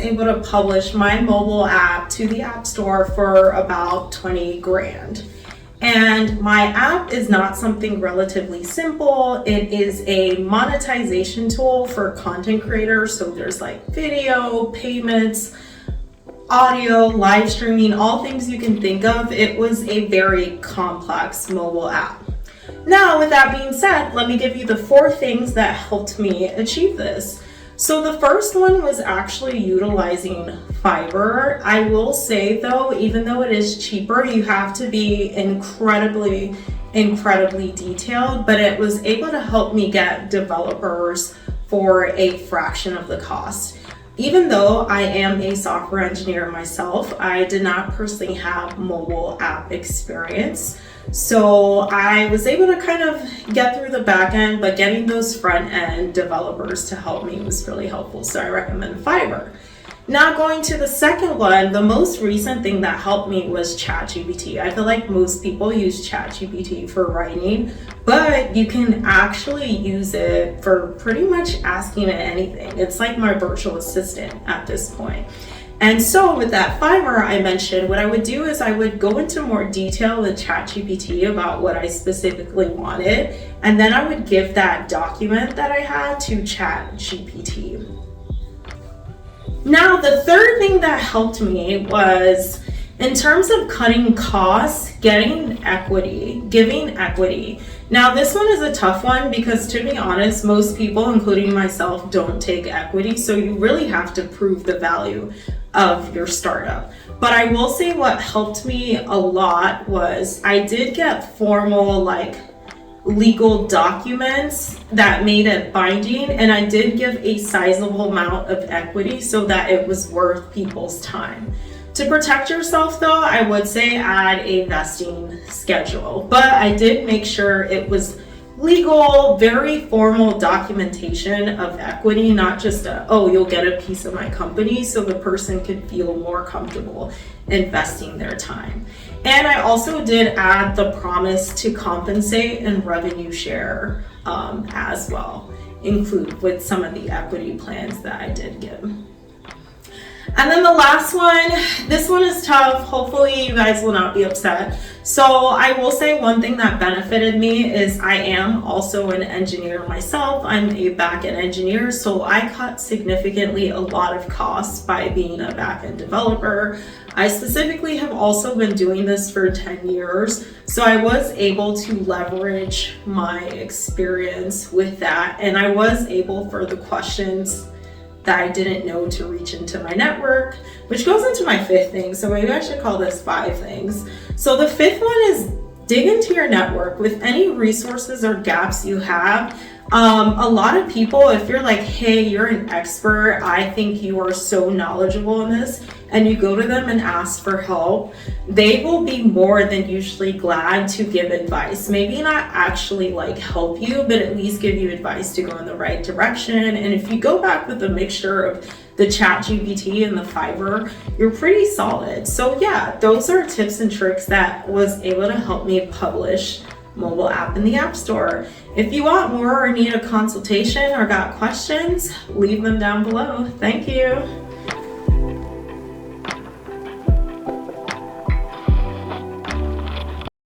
able to publish my mobile app to the App Store for about 20 grand. And my app is not something relatively simple. It is a monetization tool for content creators. So there's like video, payments, audio, live streaming, all things you can think of. It was a very complex mobile app. Now, with that being said, let me give you the 4 things that helped me achieve this. So the first one was actually utilizing Fiverr. I will say though, even though it is cheaper, you have to be incredibly detailed, but it was able to help me get developers for a fraction of the cost. Even though I am a software engineer myself, I did not personally have mobile app experience. So I was able to kind of get through the back end, but getting those front end developers to help me was really helpful. So I recommend Fiverr. Now going to the second one, the most recent thing that helped me was ChatGPT. I feel like most people use ChatGPT for writing, but you can actually use it for pretty much asking it anything. It's like my virtual assistant at this point. And so with that Fiverr I mentioned, what I would do is I would go into more detail with ChatGPT about what I specifically wanted, and then I would give that document that I had to ChatGPT. Now, the third thing that helped me was, in terms of cutting costs, getting equity, giving equity. Now, this one is a tough one because, to be honest, most people, including myself, don't take equity. So you really have to prove the value of your startup. But I will say what helped me a lot was I did get formal, legal documents that made it binding, and I did give a sizable amount of equity so that it was worth people's time. To protect yourself though, I would say add a vesting schedule, but I did make sure it was legal, very formal documentation of equity, not just you'll get a piece of my company, so the person could feel more comfortable investing their time. And I also did add the promise to compensate and revenue share as well, include with some of the equity plans that I did give. And then the last one, this one is tough. Hopefully you guys will not be upset. So I will say one thing that benefited me is I am also an engineer myself. I'm a backend engineer, so I cut significantly a lot of costs by being a backend developer. I specifically have also been doing this for 10 years, so I was able to leverage my experience with that, and I was able, for the questions that I didn't know, to reach into my network, which goes into my 5th thing. So maybe I should call this 5 things. So the 5th one is dig into your network with any resources or gaps you have. A lot of people, if you're like, hey, you're an expert, I think you are so knowledgeable in this, and you go to them and ask for help, they will be more than usually glad to give advice. Maybe not actually help you, but at least give you advice to go in the right direction. And if you go back with a mixture of the ChatGPT and the Fiverr, you're pretty solid. So yeah, those are tips and tricks that was able to help me publish mobile app in the App Store. If you want more or need a consultation or got questions, leave them down below. Thank you.